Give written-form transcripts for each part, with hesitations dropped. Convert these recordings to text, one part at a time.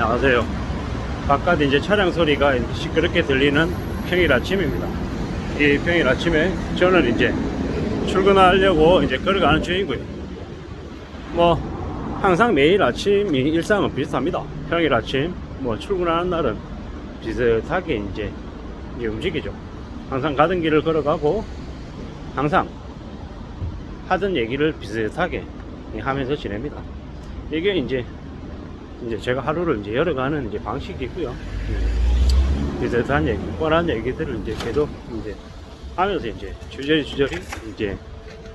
안녕하세요. 바깥 이제 차량 소리가 시끄럽게 들리는 평일 아침입니다. 이 평일 아침에 저는 이제 출근하려고 이제 걸어가는 중이고요. 뭐 항상 매일 아침이 일상은 비슷합니다. 평일 아침 뭐 출근하는 날은 비슷하게 이제 움직이죠. 항상 가던 길을 걸어가고 항상 하던 얘기를 비슷하게 하면서 지냅니다. 이게 이제 제가 하루를 이제 열어가는 이제 방식이고요. 비슷한 얘기, 뻔한 얘기들을 이제 계속 이제 하면서 이제 주저리 이제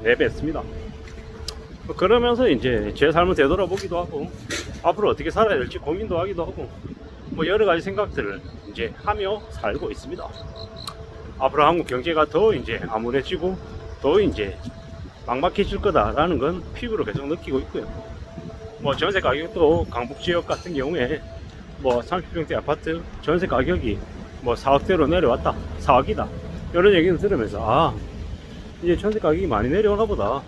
내뱉습니다. 그러면서 이제 제 삶을 되돌아보기도 하고 앞으로 어떻게 살아야 될지 고민도 하기도 하고 뭐 여러 가지 생각들을 이제 하며 살고 있습니다. 앞으로 한국 경제가 더 이제 암울해지고 더 이제 막막해질 거다라는 건 피부로 계속 느끼고 있고요. 뭐 전세 가격도 강북 지역 같은 경우에 뭐 30평대 아파트 전세 가격이 뭐 4억대로 내려왔다, 4억이다 이런 얘기를 들으면서 이제 전세 가격이 많이 내려오나 보다,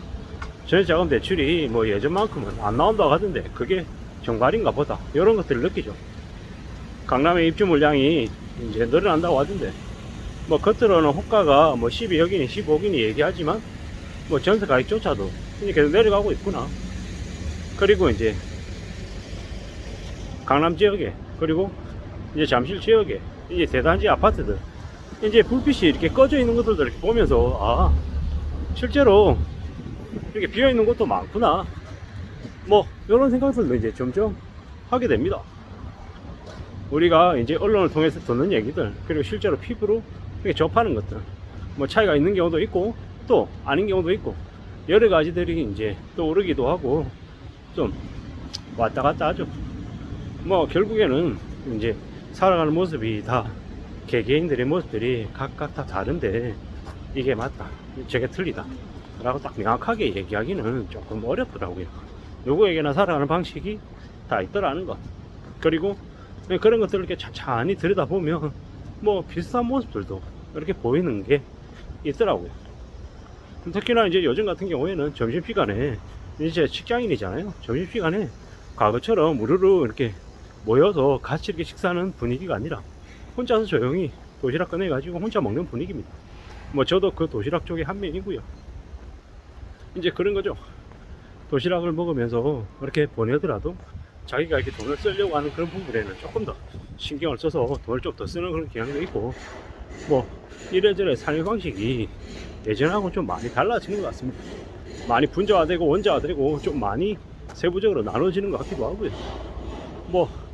전세자금 대출이 뭐 예전만큼은 안 나온다고 하던데 그게 정말인가 보다, 이런 것들을 느끼죠. 강남의 입주 물량이 이제 늘어난다고 하던데 뭐 겉으로는 호가가 뭐 12억이니 15억이니 얘기하지만 뭐 전세 가격조차도 이제 계속 내려가고 있구나. 그리고 이제 강남 지역에, 그리고 이제 잠실 지역에 이제 대단지 아파트들 이제 불빛이 이렇게 꺼져 있는 것들도 이렇게 보면서 실제로 이렇게 비어 있는 곳도 많구나, 뭐 이런 생각들도 이제 점점 하게 됩니다. 우리가 이제 언론을 통해서 듣는 얘기들, 그리고 실제로 피부로 이렇게 접하는 것들, 뭐 차이가 있는 경우도 있고 또 아닌 경우도 있고 여러 가지들이 이제 떠오르기도 하고 좀 왔다 갔다 하죠. 뭐 결국에는 이제 살아가는 모습이 다 개개인들의 모습들이 각각 다 다른데 이게 맞다, 저게 틀리다 라고 딱 명확하게 얘기하기는 조금 어렵더라고요. 누구에게나 살아가는 방식이 다 있더라는 것, 그리고 그런 것들을 이렇게 찬찬히 들여다보면 뭐 비슷한 모습들도 이렇게 보이는 게 있더라고요. 특히나 이제 요즘 같은 경우에는 점심시간에 이제 직장인이잖아요. 점심시간에 과거처럼 우르르 이렇게 모여서 같이 이렇게 식사하는 분위기가 아니라 혼자서 조용히 도시락 꺼내가지고 혼자 먹는 분위기입니다. 뭐 저도 그 도시락 쪽에 한 명이고요. 이제 그런 거죠. 도시락을 먹으면서 이렇게 보내더라도 자기가 이렇게 돈을 쓰려고 하는 그런 부분에는 조금 더 신경을 써서 돈을 좀 더 쓰는 그런 경향도 있고, 뭐 이래저래 삶의 방식이 예전하고 좀 많이 달라지는 것 같습니다. 많이 분자화되고 원자화되고 좀 많이 세부적으로 나눠지는 것 같기도 하고요. 뭐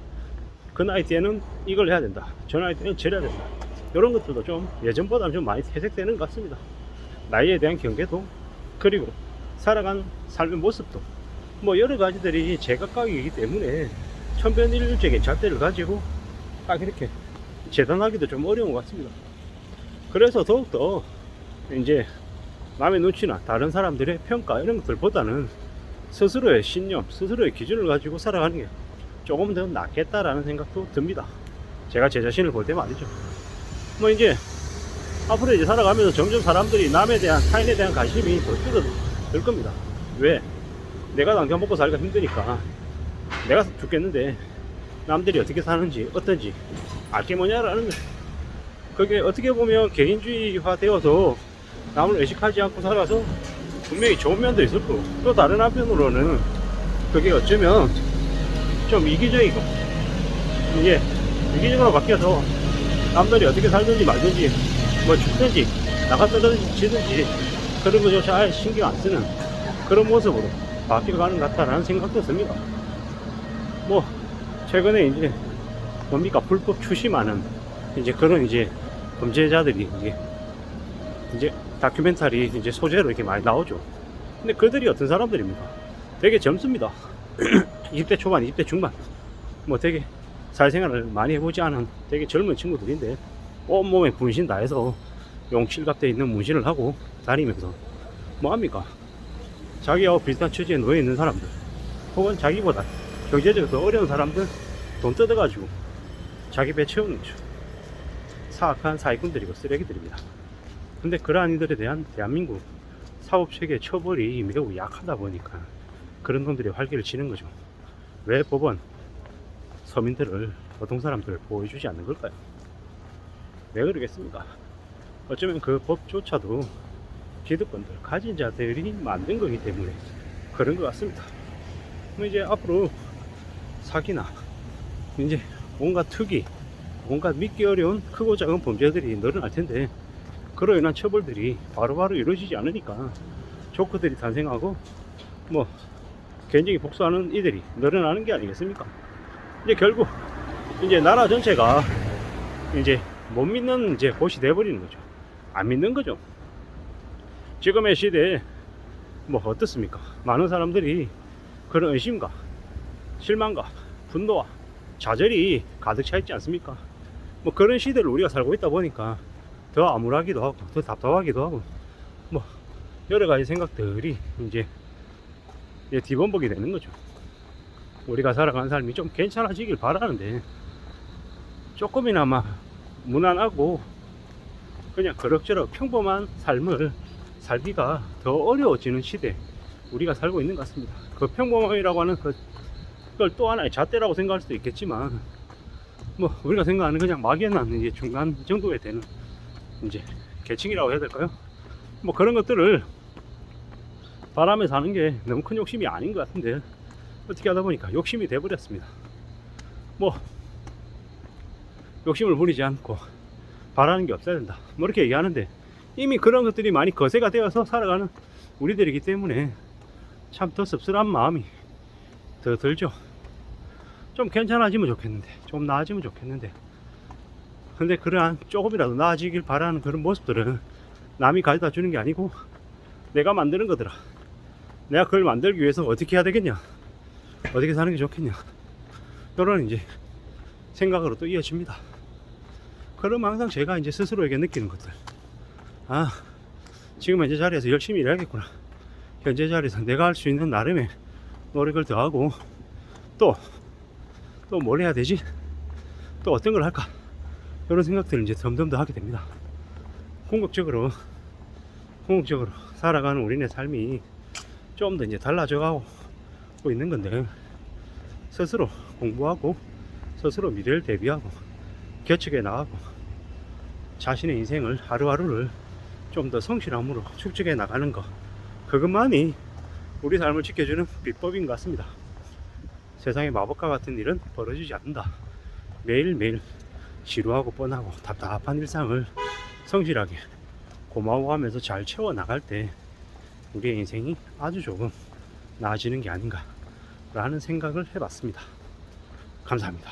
그 나이 때는 이걸 해야 된다, 저 나이 때는 저래야 된다, 이런 것들도 좀 예전보다는 좀 많이 퇴색되는 것 같습니다. 나이에 대한 경계도, 그리고 살아간 삶의 모습도 뭐 여러 가지들이 제각각이기 때문에 천변일률적인 잣대를 가지고 딱 이렇게 재단하기도 좀 어려운 것 같습니다. 그래서 더욱더 이제 남의 눈치나 다른 사람들의 평가 이런 것들보다는 스스로의 신념, 스스로의 기준을 가지고 살아가는 게 조금 더 낫겠다라는 생각도 듭니다. 제가 제 자신을 볼 때 말이죠. 뭐 이제 앞으로 이제 살아가면서 점점 사람들이 남에 대한, 타인에 대한 관심이 더 줄어들 겁니다. 왜? 내가 당장 먹고 살기가 힘드니까 내가 죽겠는데 남들이 어떻게 사는지 어떤지 알게 뭐냐라는 거예요. 그게 어떻게 보면 개인주의화 되어서 남을 의식하지 않고 살아서 분명히 좋은 면도 있을 거고, 또 다른 한편으로는 그게 어쩌면 좀 이기적이고, 이게 이기적으로 바뀌어서 남들이 어떻게 살든지 말든지 뭐 죽든지 나가 떨어지든지 그런 거조차 아예 신경 안 쓰는 그런 모습으로 바뀌어가는 것 같다라는 생각도 듭니다. 뭐 최근에 이제 뭡니까, 불법 추심하는 이제 그런 이제 범죄자들이 이제 다큐멘터리 이제 소재로 이렇게 많이 나오죠. 근데 그들이 어떤 사람들입니까? 되게 젊습니다. 20대 초반, 20대 중반, 뭐 되게 사회생활을 많이 해보지 않은 되게 젊은 친구들인데 온몸에 분신 다해서 용칠갑되어 있는 문신을 하고 다니면서 뭐합니까? 자기와 비슷한 처지에 놓여 있는 사람들, 혹은 자기보다 경제적으로 더 어려운 사람들 돈 뜯어가지고 자기 배 채우는 거죠. 사악한 사기꾼들이고 쓰레기들입니다. 근데 그러한 이들에 대한 대한민국 사법체계 처벌이 매우 약하다 보니까 그런 놈들이 활기를 치는 거죠. 왜 법원 서민들을, 보통 사람들을 보호해주지 않는 걸까요? 왜 그러겠습니까? 어쩌면 그 법조차도 기득권들, 가진 자들이 만든 거기 때문에 그런 것 같습니다. 그럼 이제 앞으로 사기나 이제 온갖 투기, 온갖 믿기 어려운 크고 작은 범죄들이 늘어날 텐데, 그로 인한 처벌들이 바로바로 이루어지지 않으니까 조커들이 탄생하고 뭐 개인적인 복수하는 이들이 늘어나는 게 아니겠습니까? 이제 결국 이제 나라 전체가 이제 못 믿는 이제 곳이 돼버리는 거죠. 안 믿는 거죠. 지금의 시대에 뭐 어떻습니까? 많은 사람들이 그런 의심과 실망과 분노와 좌절이 가득 차 있지 않습니까? 뭐 그런 시대를 우리가 살고 있다 보니까 더 암울하기도 하고 더 답답하기도 하고 뭐 여러 가지 생각들이 이제 뒤범벅이 되는 거죠. 우리가 살아가는 삶이 좀 괜찮아지길 바라는데, 조금이나마 무난하고 그냥 그럭저럭 평범한 삶을 살기가 더 어려워지는 시대 우리가 살고 있는 것 같습니다. 그 평범함이라고 하는 그걸 또 하나의 잣대라고 생각할 수도 있겠지만, 뭐 우리가 생각하는 그냥 막연한 이제 중간 정도에 되는 이제 계층이라고 해야 될까요? 뭐 그런 것들을 바람에 사는 게 너무 큰 욕심이 아닌 것 같은데, 어떻게 하다 보니까 욕심이 돼버렸습니다. 뭐 욕심을 부리지 않고 바라는 게 없어야 된다, 뭐 이렇게 얘기하는데, 이미 그런 것들이 많이 거세가 되어서 살아가는 우리들이기 때문에 참 더 씁쓸한 마음이 더 들죠. 좀 괜찮아지면 좋겠는데, 좀 나아지면 좋겠는데, 근데 그러한 조금이라도 나아지길 바라는 그런 모습들은 남이 가져다 주는 게 아니고 내가 만드는 거더라. 내가 그걸 만들기 위해서 어떻게 해야 되겠냐, 어떻게 사는 게 좋겠냐, 이런 이제 생각으로 또 이어집니다. 그럼 항상 제가 이제 스스로에게 느끼는 것들, 아, 지금 현재 자리에서 열심히 일해야겠구나, 현재 자리에서 내가 할 수 있는 나름의 노력을 더하고 또 뭘 해야 되지, 또 어떤 걸 할까, 이런 생각들을 이제 점점 더 하게 됩니다. 궁극적으로 살아가는 우리네 삶이 좀 더 이제 달라져 가고 있는 건데, 스스로 공부하고 스스로 미래를 대비하고 개척해 나가고 자신의 인생을 하루하루를 좀 더 성실함으로 축적해 나가는 것, 그것만이 우리 삶을 지켜주는 비법인 것 같습니다. 세상에 마법과 같은 일은 벌어지지 않는다. 매일매일 지루하고 뻔하고 답답한 일상을 성실하게 고마워하면서 잘 채워 나갈 때 우리의 인생이 아주 조금 나아지는 게 아닌가 라는 생각을 해봤습니다. 감사합니다.